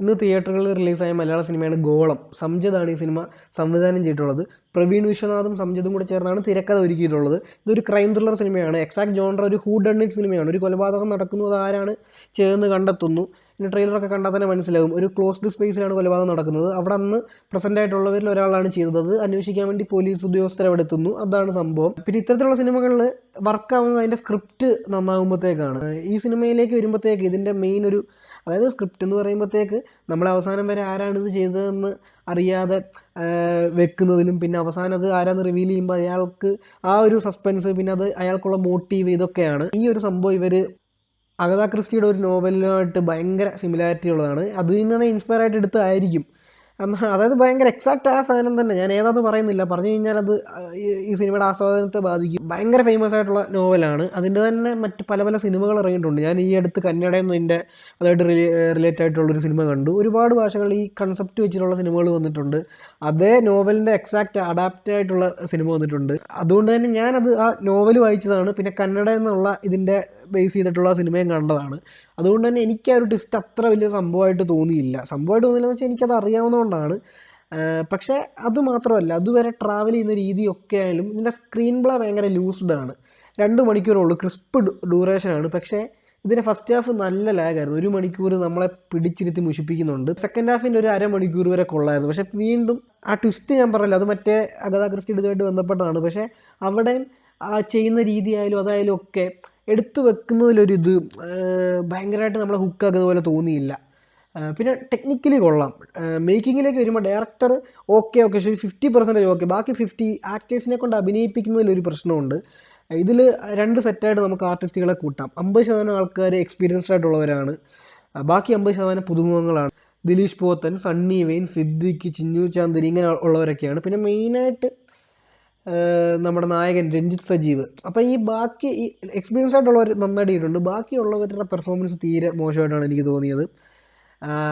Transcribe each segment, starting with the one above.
ഇന്ന് തിയേറ്ററുകളിൽ റിലീസായ മലയാള സിനിമയാണ് ഗോളം. സംജിതാണ് ഈ സിനിമ സംവിധാനം ചെയ്തിട്ടുള്ളത്. പ്രവീൺ വിശ്വനാഥും സംജിതും കൂടെ ചേർന്നാണ് തിരക്കഥ ഒരുക്കിയിട്ടുള്ളത്. ഇതൊരു ക്രൈം ത്രില്ലർ സിനിമയാണ്. എക്സാക്ട് ജോൺറ ഒരു ഹൂ ഡൺ ഇറ്റ് സിനിമയാണ്. ഒരു കൊലപാതകം നടക്കുന്നത് ആരാണ് ചെയ്തെന്ന് കണ്ടെത്തുന്നു. പിന്നെ ട്രെയിലറൊക്കെ കണ്ടാൽ തന്നെ മനസ്സിലാകും. ഒരു ക്ലോസ്ഡ് സ്പേസിലാണ് കൊലപാതകം നടക്കുന്നത്. അവിടെ അന്ന് പ്രസൻ്റ് ആയിട്ടുള്ളവരിൽ ഒരാളാണ് ചെയ്തത്. അന്വേഷിക്കാൻ വേണ്ടി പോലീസ് ഉദ്യോഗസ്ഥർ അവിടെ എത്തുന്നു. അതാണ് സംഭവം. പിന്നെ ഇത്തരത്തിലുള്ള സിനിമകളിൽ വർക്കാവുന്നത് അതിൻ്റെ സ്ക്രിപ്റ്റ് നന്നാകുമ്പോഴത്തേക്കാണ്. ഈ സിനിമയിലേക്ക് വരുമ്പോഴത്തേക്ക് ഇതിൻ്റെ മെയിൻ ഒരു അതായത് സ്ക്രിപ്റ്റ് എന്ന് പറയുമ്പോഴത്തേക്ക് നമ്മൾ അവസാനം വരെ ആരാണിത് ചെയ്തതെന്ന് അറിയാതെ വെക്കുന്നതിലും പിന്നെ അവസാനം അത് ആരാന്ന് റിവീൽ ചെയ്യുമ്പോൾ അയാൾക്ക് ആ ഒരു സസ്പെൻസ് പിന്നെ അത് അയാൾക്കുള്ള മോട്ടീവ് ഇതൊക്കെയാണ്. ഈ ഒരു സംഭവം ഇവർ അഗത ക്രിസ്റ്റിയുടെ ഒരു നോവലുമായിട്ട് ഭയങ്കര സിമിലാരിറ്റി ഉള്ളതാണ്. അതിൽ നിന്ന് ഇൻസ്പയർ ആയിട്ട് എടുത്തതായിരിക്കും. അതായത് ഭയങ്കര എക്സാക്റ്റ് ആ സാധനം തന്നെ. ഞാൻ ഏതാണെന്ന് പറയുന്നില്ല, പറഞ്ഞു കഴിഞ്ഞാൽ അത് ഈ സിനിമയുടെ ആസ്വാദനത്തെ ബാധിക്കും. ഭയങ്കര ഫേമസ് ആയിട്ടുള്ള നോവലാണ്. അതിൻ്റെ തന്നെ മറ്റ് പല പല സിനിമകൾ ഇറങ്ങിയിട്ടുണ്ട്. ഞാൻ ഈ അടുത്ത് കന്നഡയിൽ നിന്ന് ഇതിൻ്റെ അതായിട്ട് റിലേറ്റഡ് ആയിട്ടുള്ളൊരു സിനിമ കണ്ടു. ഒരുപാട് ഭാഷകളിൽ ഈ കൺസെപ്റ്റ് വെച്ചിട്ടുള്ള സിനിമകൾ വന്നിട്ടുണ്ട്. അതേ നോവലിൻ്റെ എക്സാക്റ്റ് അഡാപ്റ്റ് ആയിട്ടുള്ള സിനിമ വന്നിട്ടുണ്ട്. അതുകൊണ്ട് തന്നെ ഞാനത് ആ നോവൽ വായിച്ചതാണ്. പിന്നെ കന്നഡയിൽ നിന്നുള്ള ഇതിൻ്റെ ബേസ് ചെയ്തിട്ടുള്ള സിനിമയും കണ്ടതാണ്. അതുകൊണ്ട് തന്നെ എനിക്ക് ആ ഒരു ട്വിസ്റ്റ് അത്ര വലിയ സംഭവമായിട്ട് തോന്നിയില്ല. സംഭവമായിട്ട് തോന്നിയില്ലെന്ന് വെച്ചാൽ എനിക്കത് അറിയാവുന്നതുകൊണ്ടാണ്. പക്ഷേ അത് മാത്രമല്ല, അതുവരെ ട്രാവൽ ചെയ്യുന്ന രീതിയൊക്കെ ആയാലും ഇതിൻ്റെ സ്ക്രീൻ പ്ലേ ഭയങ്കര ലൂസ്ഡ് ആണ്. 2 മണിക്കൂറുള്ളൂ, ക്രിസ്പ് ഡ്യൂറേഷനാണ്. പക്ഷേ ഇതിൻ്റെ ഫസ്റ്റ് ഹാഫ് നല്ല ലാഗായിരുന്നു. 1 മണിക്കൂർ നമ്മളെ പിടിച്ചിരുത്തി മുഷിപ്പിക്കുന്നുണ്ട്. സെക്കൻഡ് ഹാഫിൻ്റെ ഒരു അരമണിക്കൂർ വരെ കൊള്ളായിരുന്നു. പക്ഷേ വീണ്ടും ആ ട്വിസ്റ്റ് ഞാൻ പറഞ്ഞില്ല, അത് മറ്റേ അഗത ക്രിസ്റ്റിയുടെ ഇതുമായിട്ട് ബന്ധപ്പെട്ടതാണ്. പക്ഷേ അവിടെയും ആ ചെയ്യുന്ന രീതിയായാലും അതായാലും ഒക്കെ എടുത്തു വെക്കുന്നതിലൊരിത് ഭയങ്കരമായിട്ട് നമ്മളെ ഹുക്കാക്കുന്ന പോലെ തോന്നിയില്ല. പിന്നെ ടെക്നിക്കലി കൊള്ളാം. മേക്കിങ്ങിലേക്ക് വരുമ്പോൾ ഡയറക്ടർ ഓക്കെ ശരി 50% ഓക്കെ, ബാക്കി 50 ആക്ടേഴ്സിനെ കൊണ്ട് അഭിനയിപ്പിക്കുന്നതിലൊരു പ്രശ്നമുണ്ട്. ഇതിൽ 2 സെറ്റായിട്ട് നമുക്ക് ആർട്ടിസ്റ്റുകളെ കൂട്ടാം. 50% ആൾക്കാർ എക്സ്പീരിയൻസ്ഡ് ആയിട്ടുള്ളവരാണ്, ബാക്കി 50% പുതുമുഖങ്ങളാണ്. ദിലീഷ് പോത്തൻ, സണ്ണി വെയിൻ, സിദ്ദിഖ്, ചിന്നു ചാന്ദിനി ഇങ്ങനെ ഉള്ളവരൊക്കെയാണ്. പിന്നെ മെയിനായിട്ട് നമ്മുടെ നായകൻ രഞ്ജിത്ത് സജീവ്. അപ്പോൾ ഈ ബാക്കി ഈ എക്സ്പീരിയൻസ്ഡ് ആയിട്ടുള്ളവർ നന്നായിട്ടുണ്ട്. ബാക്കിയുള്ളവരുടെ പെർഫോമൻസ് തീരെ മോശമായിട്ടാണ് എനിക്ക് തോന്നിയത്.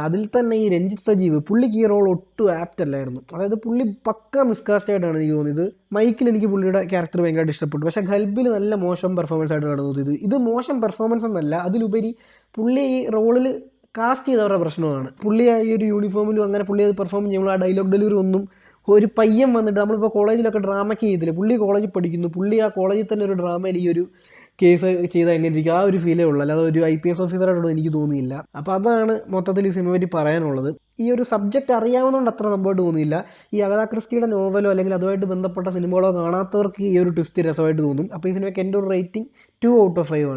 അതിൽ തന്നെ ഈ രഞ്ജിത്ത് സജീവ്, പുള്ളിക്ക് ഈ റോൾ ഒട്ടും ആപ്റ്റ് അല്ലായിരുന്നു. അതായത് പുള്ളി പക്ക മിസ്കാസ്റ്റ് ആയിട്ടാണ് എനിക്ക് തോന്നിയത്. മൈക്കിൽ എനിക്ക് പുള്ളിയുടെ ക്യാരക്ടർ ഭയങ്കരമായിട്ട് ഇഷ്ടപ്പെട്ടു. പക്ഷേ ഖൽബിൽ നല്ല മോശം പെർഫോമൻസ് ആയിട്ടാണ് തോന്നിയത്. ഇത് മോശം പെർഫോമൻസ് എന്നല്ല, അതിലുപരി പുള്ളി ഈ റോളിൽ കാസ്റ്റ് ചെയ്തവരുടെ പ്രശ്നമാണ്. പുള്ളി ഈ ഒരു യൂണിഫോമിലും അങ്ങനെ പുള്ളി അത് പെർഫോം ചെയ്യുമ്പോൾ ആ ഡയലോഗ് ഡെലിവറി ഒന്നും ഒരു പയ്യൻ വന്നിട്ട് നമ്മളിപ്പോൾ കോളേജിലൊക്കെ ഡ്രാമയ്ക്ക് ചെയ്തില്ല, പുള്ളി കോളേജിൽ പഠിക്കുന്നു, പുള്ളി ആ കോളേജിൽ തന്നെ ഒരു ഡ്രാമയിൽ ഈ ഒരു കേസ് ചെയ്താൽ എങ്ങനെ ഇരിക്കും ആ ഒരു ഫീലേ ഉള്ളൂ. അല്ലാതെ ഒരു IPS ഓഫീസറായിട്ടൊന്നും എനിക്ക് തോന്നിയില്ല. അപ്പോൾ അതാണ് മൊത്തത്തിൽ ഈ സിനിമ പറ്റി പറയാനുള്ളത്. ഈ ഒരു സബ്ജക്റ്റ് അറിയാവുന്നതുകൊണ്ട് അത്ര സംഭവമായിട്ട് തോന്നിയില്ല. ഈ അഗത ക്രിസ്റ്റിയുടെ നോവലോ അല്ലെങ്കിൽ അതുമായിട്ട് ബന്ധപ്പെട്ട സിനിമകളോ കാണാത്തവർക്ക് ഈ ഒരു ട്വിസ്റ്റ് രസമായിട്ട് തോന്നും. അപ്പോൾ ഈ സിനിമയ്ക്ക് എൻ്റെ ഒരു റേറ്റിംഗ് 2/5 ആണ്.